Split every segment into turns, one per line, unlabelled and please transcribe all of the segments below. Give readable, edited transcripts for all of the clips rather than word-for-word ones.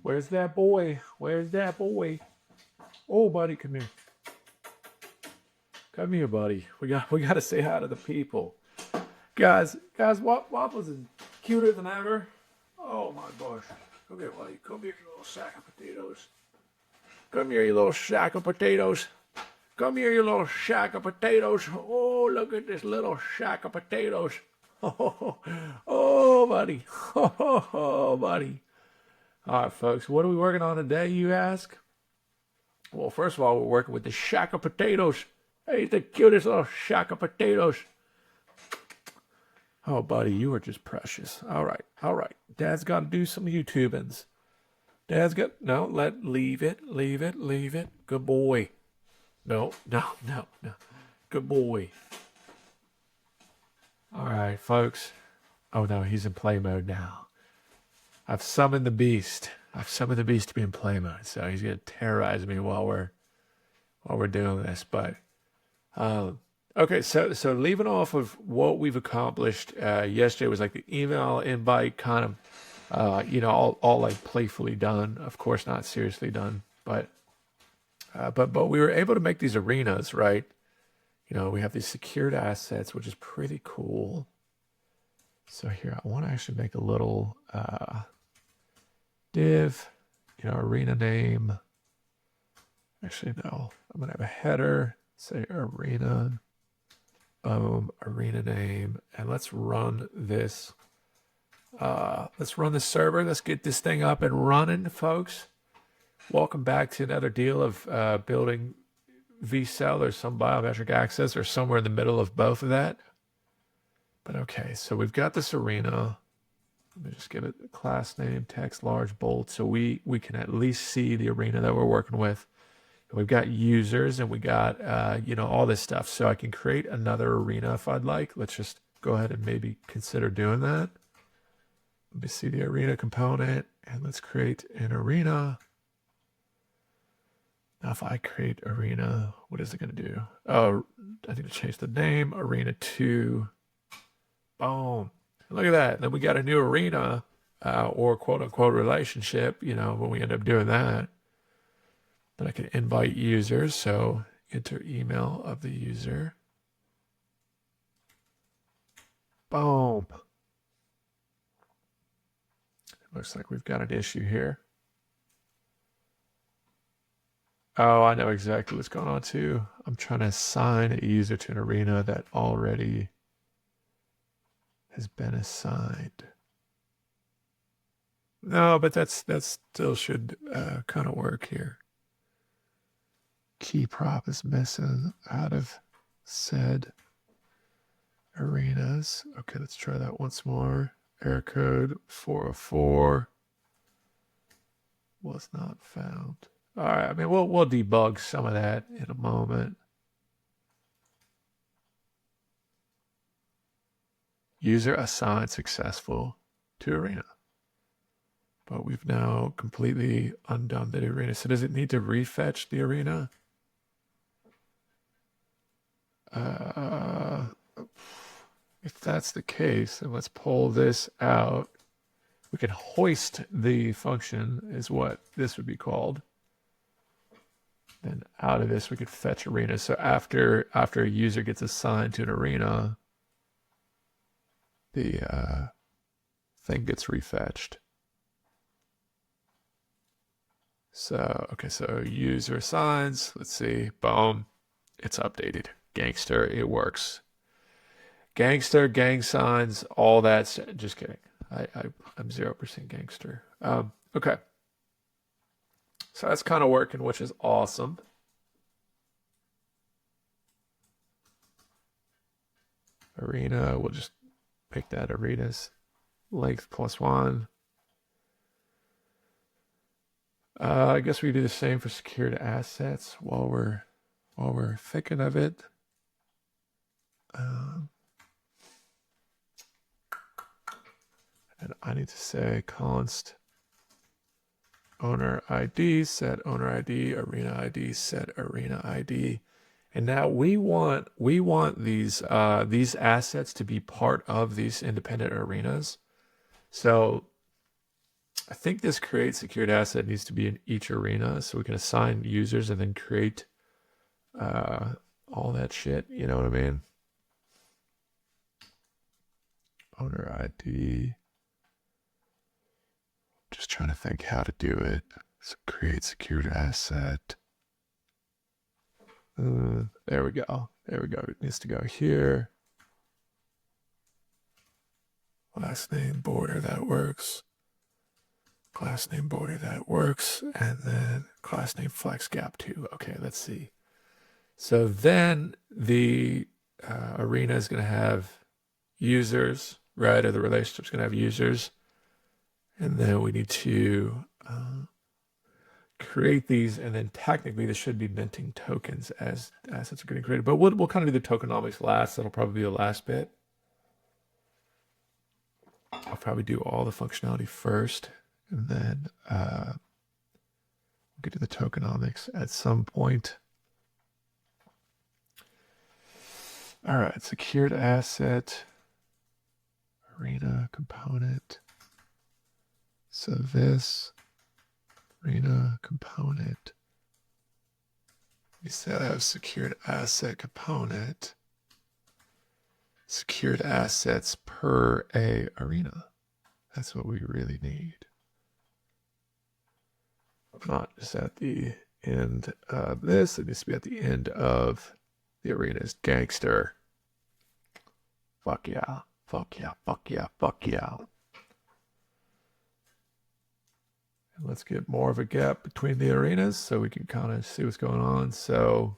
Where's that boy? Where's that boy? Oh, buddy, come here. Come here, buddy. We got to say hi to the people. Guys, Waffles is cuter than ever. Oh my gosh. Come here, buddy. Come here, you little sack of potatoes. Come here, you little sack of potatoes. Come here, you little sack of potatoes. Oh, look at this little sack of potatoes. Oh, buddy. Oh, buddy. All right, folks, what are we working on today, you ask? Well, first of all, we're working with the sack of potatoes. Hey, the cutest little sack of potatoes. Oh, buddy, you are just precious. All right, all right. Dad's got to do some YouTubings. Dad's got, no, leave it. Good boy. No. Good boy. All right, folks. Oh, no, he's in play mode now. I've summoned the beast. To be in play mode, so he's gonna terrorize me while we're doing this. But okay, so leaving off of what we've accomplished yesterday was like the email invite kind of all like playfully done. Of course, not seriously done, but we were able to make these arenas, right? You know, we have these secured assets, which is pretty cool. So here, I want to actually make a little div, arena name. Actually, no, I'm gonna have a header, say arena, boom, arena name, and let's run this. Let's run the server. Let's get this thing up and running, folks. Welcome back to another deal of building vCell or some biometric access or somewhere in the middle of both of that. But okay, so we've got this arena. Let me just give it a class name, text, large, bold, so we can at least see the arena that we're working with. And we've got users and we got, all this stuff. So I can create another arena if I'd like. Let's just go ahead and maybe consider doing that. Let me see the arena component and let's create an arena. Now, if I create arena, what is it going to do? Oh, I need to change the name, arena 2. Boom. Look at that. Then we got a new arena or quote unquote relationship, when we end up doing that. Then I can invite users. So enter email of the user. Boom. It looks like we've got an issue here. Oh, I know exactly what's going on too. I'm trying to assign a user to an arena that already has been assigned. No, but that still should kind of work here. Key prop is missing out of said arenas. Okay, let's try that once more. Error code 404 was not found. All right, I mean, we'll debug some of that in a moment. User assigned successful to arena. But we've now completely undone the arena. So does it need to refetch the arena? If that's the case, then let's pull this out. We can hoist the function is what this would be called. Then out of this, we could fetch arena. So after a user gets assigned to an arena, the thing gets refetched. So, okay, so user assigns, let's see, boom, it's updated. Gangster, it works. Gangster, gang signs, all that, just kidding. I'm 0% gangster. Okay. So that's kind of working, which is awesome. Arena, we'll just pick that arena's length +1. I guess we do the same for secured assets while we're thinking of it. And I need to say const owner ID, set owner ID, arena ID, set arena ID. And now we want these assets to be part of these independent arenas. So I think this create secured asset needs to be in each arena so we can assign users and then create all that shit. You know what I mean? Owner ID. Just trying to think how to do it. So create secured asset. There we go. There we go. It needs to go here. Last name border, that works. Class name border, that works. And then class name flex gap 2. Okay, let's see. So then the arena is going to have users, right? Or the relationship's going to have users. And then we need to create these, and then technically this should be minting tokens as assets are getting created. But we'll kind of do the tokenomics last. That'll probably be the last bit. I'll probably do all the functionality first, and then we'll get to the tokenomics at some point. All right, secured asset, arena component. So this arena component, we said I have secured asset component, secured assets per a arena. That's what we really need. Not just at the end of this, it needs to be at the end of the arena's gangster. Fuck yeah, fuck yeah, fuck yeah, fuck yeah. And let's get more of a gap between the arenas so we can kind of see what's going on. So,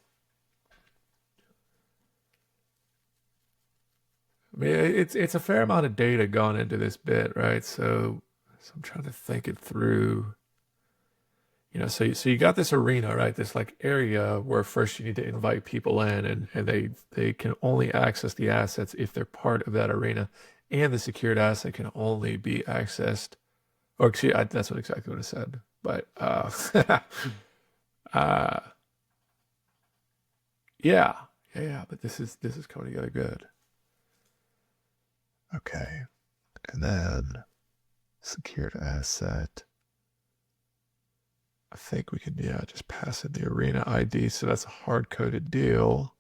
I mean, it's a fair amount of data gone into this bit, right? So I'm trying to think it through. You know, so you got this arena, right? This like area where first you need to invite people in, and they can only access the assets if they're part of that arena, and the secured asset can only be accessed, or excuse, that's what exactly what I said. But yeah, but this is coming together good. Okay, and then secured asset. I think we can, just pass in the arena ID. So that's a hard-coded deal.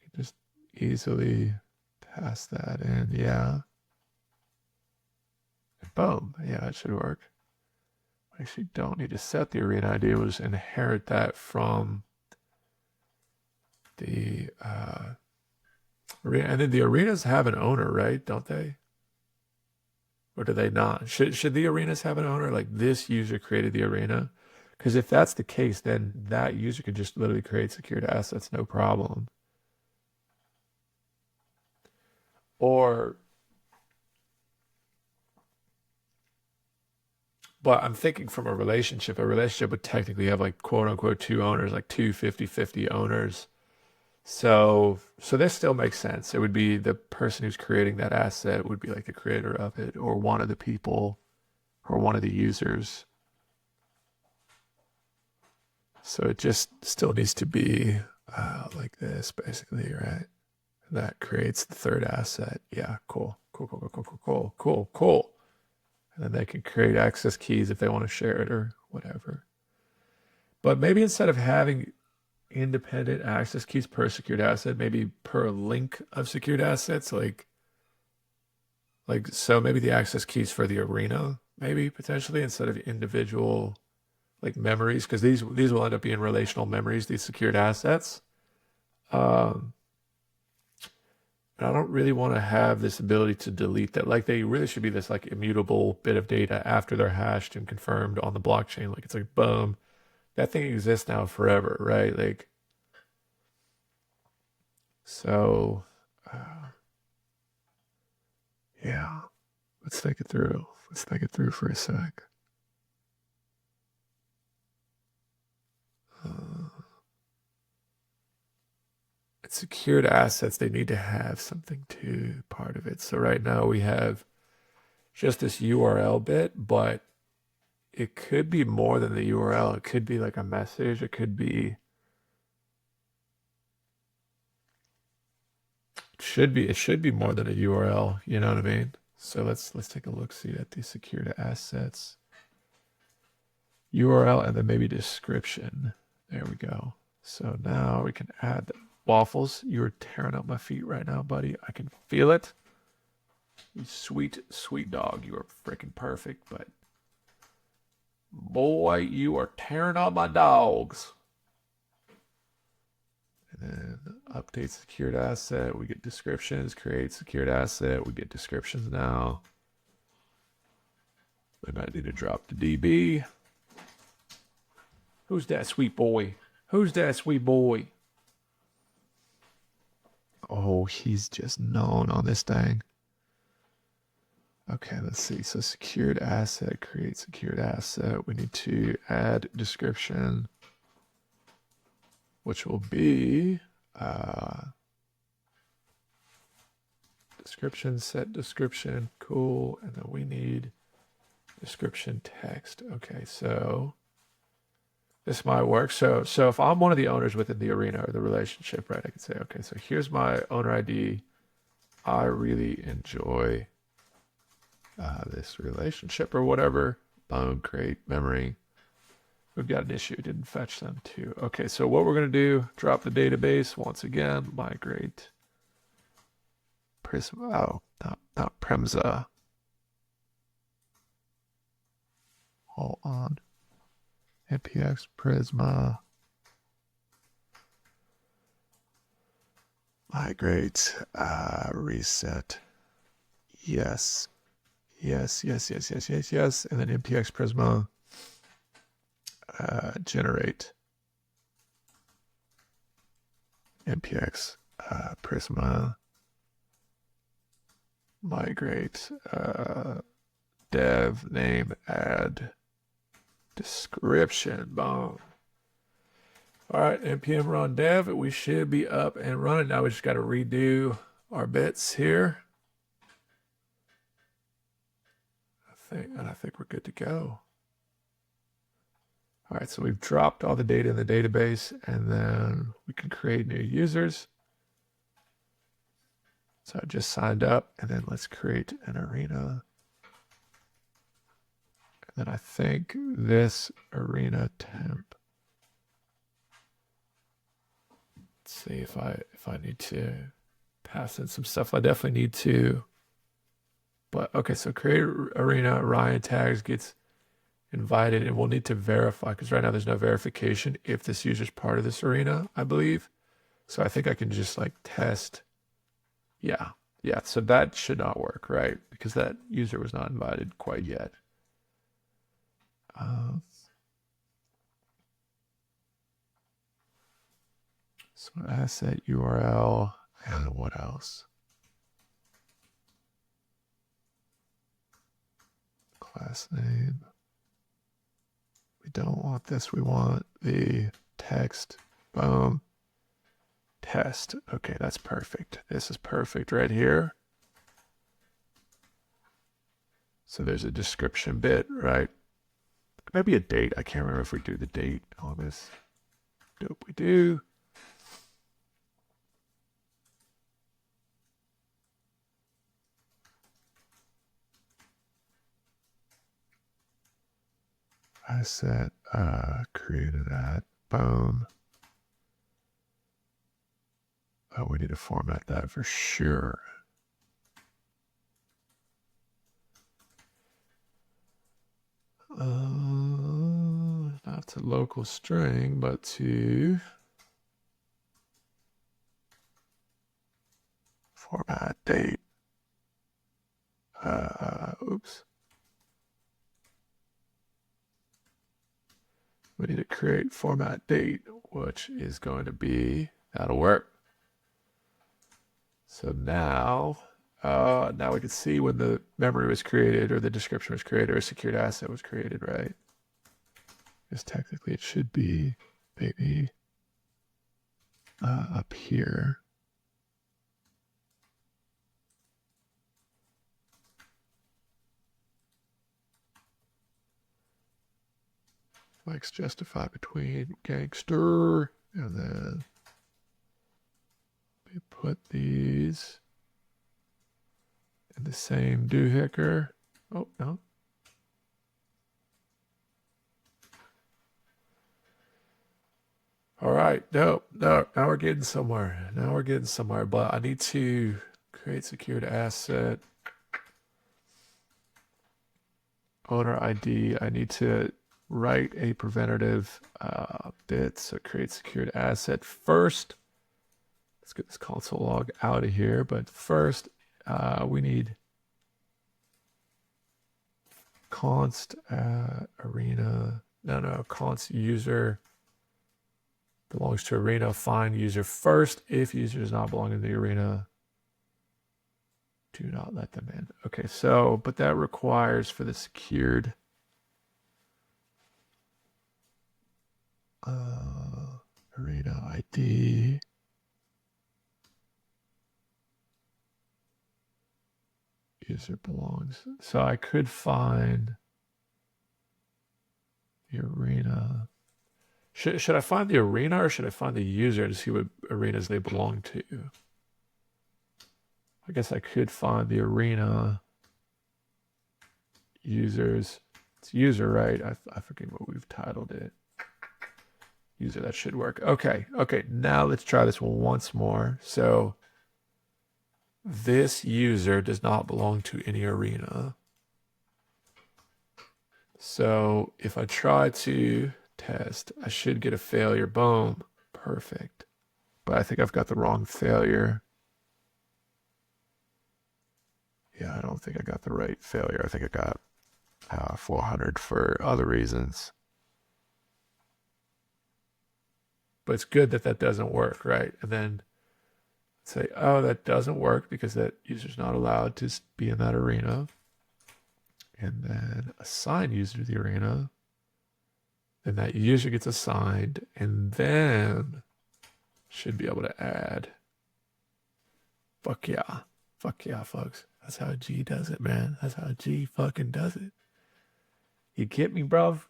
You just easily pass that in, yeah. And boom, yeah, it should work. I actually don't need to set the arena ID. We'll just inherit that from the arena. And then the arenas have an owner, right? Don't they? Or do they not? Should the arenas have an owner? Like this user created the arena? Because if that's the case, then that user can just literally create secured assets, no problem. Or, but I'm thinking from a relationship would technically have like quote unquote two owners, like two 50-50 owners. So this still makes sense. It would be the person who's creating that asset would be like the creator of it, or one of the people, or one of the users. So it just still needs to be like this, basically, right? That creates the third asset. Yeah, cool. And then they can create access keys if they want to share it or whatever. But maybe instead of having independent access keys per secured asset, maybe per link of secured assets, like so maybe the access keys for the arena, maybe potentially instead of individual like memories, because these will end up being relational memories, these secured assets. And I don't really want to have this ability to delete that. Like they really should be this like immutable bit of data after they're hashed and confirmed on the blockchain. Like it's like boom, that thing exists now forever, right? Like so. Yeah, let's think it through. Let's think it through for a sec. Secured assets, they need to have something to part of it. So right now we have just this URL bit, but it could be more than the URL. It could be like a message. It should be more than a URL. You know what I mean? So let's take a look, see at the secured assets. URL and then maybe description. There we go. So now we can add waffles. You're tearing up my feet right now, buddy. I can feel it. You sweet, sweet dog. You are freaking perfect, but boy, you are tearing up my dogs. And then update secured asset. We get descriptions. Create secured asset. We get descriptions now. We might need to drop the DB. Who's that sweet boy? Who's that sweet boy? Oh, he's just known on this thing. Okay, let's see. So secured asset, create secured asset. We need to add description, which will be description, set description. Cool. And then we need description text. Okay, so this might work. So if I'm one of the owners within the arena or the relationship, right, I could say, okay, so here's my owner ID. I really enjoy this relationship or whatever. Boom, create memory. We've got an issue. It didn't fetch them too. Okay, so what we're going to do, drop the database once again, migrate. Prisma, oh, not Premza. Hold on. NPX Prisma. Migrate, reset. Yes. Yes. And then NPX Prisma, generate. NPX Prisma, migrate, dev name, add description. Boom. All right, npm run dev. We should be up and running. Now we just got to redo our bits here. I think we're good to go. All right, so we've dropped all the data in the database, and then we can create new users. So I just signed up, and then let's create an arena. And then I think this arena temp. Let's see if I need to pass in some stuff. I definitely need to. But okay, so create arena, Ryan tags gets invited, and we'll need to verify because right now there's no verification if this user's part of this arena, I believe. So I think I can just like test. Yeah. So that should not work, right? Because that user was not invited quite yet. So asset URL and what else? Class name. We don't want this. We want the text. Boom. Test. Okay, that's perfect. This is perfect right here. So there's a description bit, right? Maybe a date. I can't remember if we do the date on this. Dope, we do. I said created that. Boom. Oh, we need to format that for sure. Not to local string, but to format date. Oops. We need to create format date, which is going to be, that'll work. So now we can see when the memory was created or the description was created or a secured asset was created, right? Because technically it should be maybe up here. Flex justify between gangster and then we put these in the same doohickey. Oh, no. All right. No. Now we're getting somewhere. But I need to create secured asset. Owner ID. I need to write a preventative bit. So create secured asset first. Let's get this console log out of here. But first, we need const arena. No, const user belongs to arena. Find user first. If user does not belong in the arena, do not let them in. Okay, so, but that requires for the secured arena ID. User belongs. So I could find the arena. Should I find the arena or should I find the user to see what arenas they belong to? I guess I could find the arena users. It's user, right? I forget what we've titled it. User, that should work. Okay, now let's try this one once more. So this user does not belong to any arena. So if I try to test, I should get a failure. Boom, perfect. But I think I've got the wrong failure. Yeah, I don't think I got the right failure. I think I got 400 for other reasons. But it's good that that doesn't work, right? And then say, oh, that doesn't work because that user's not allowed to be in that arena. And then assign user to the arena. Then that user gets assigned and then should be able to add. Fuck yeah, folks. That's how G does it, man. That's how G fucking does it. You get me, bruv?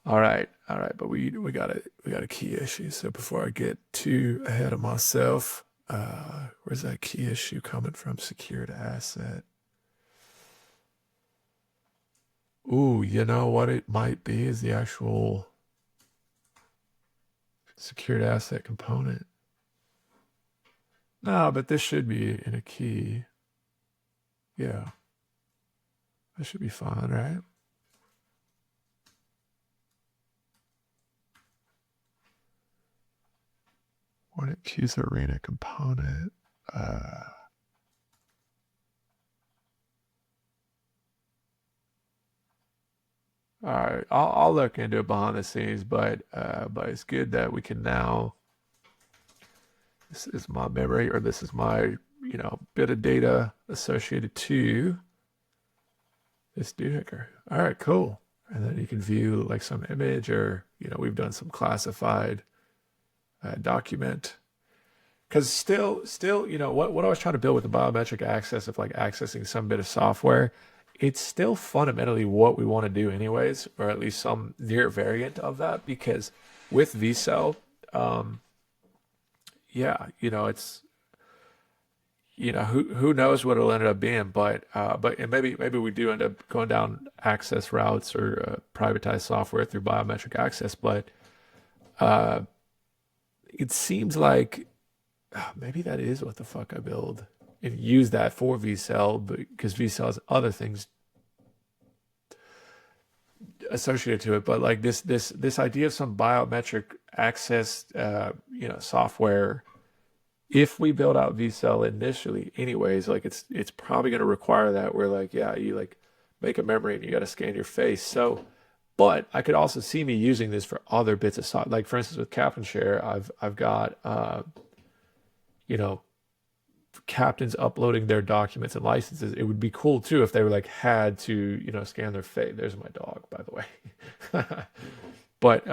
All right. But we got a key issue. So before I get too ahead of myself, where's that key issue coming from? Secured asset. Ooh, you know what it might be is the actual secured asset component. No, but this should be in a key. Yeah. That should be fine, right? What it keys arena component. All right, I'll look into it behind the scenes, but it's good that we can now. This is my memory, or this is my bit of data associated to this doohickey. All right, cool. And then you can view like some image, or we've done some classified document. Because still, what I was trying to build with the biometric access of like accessing some bit of software, it's still fundamentally what we want to do anyways, or at least some near variant of that, because with vCell, yeah, it's, who knows what it'll end up being, but and maybe we do end up going down access routes or privatized software through biometric access, but it seems like maybe that is what the fuck I build and use that for vCell, because vCell has other things associated to it. But like this idea of some biometric access, software, if we build out vCell initially, anyways, like it's probably going to require that. Where like, yeah, you like make a memory and you got to scan your face. So, but I could also see me using this for other bits of software. Like for instance, with Captain Share, I've got captains uploading their documents and licenses. It would be cool too if they were like had to scan their face. There's my dog, by the way. But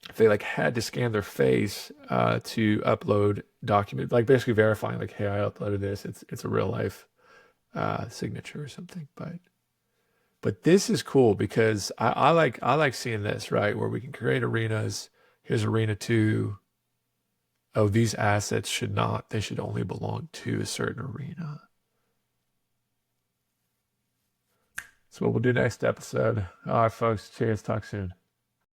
if they like had to scan their face to upload documents, like basically verifying like, hey, I uploaded this, it's a real life signature or something. But this is cool because I like seeing this, right, where we can create arenas. Here's arena 2. Oh, these assets should not. They should only belong to a certain arena. That's what we'll do next episode. All right, folks. Cheers. Talk soon.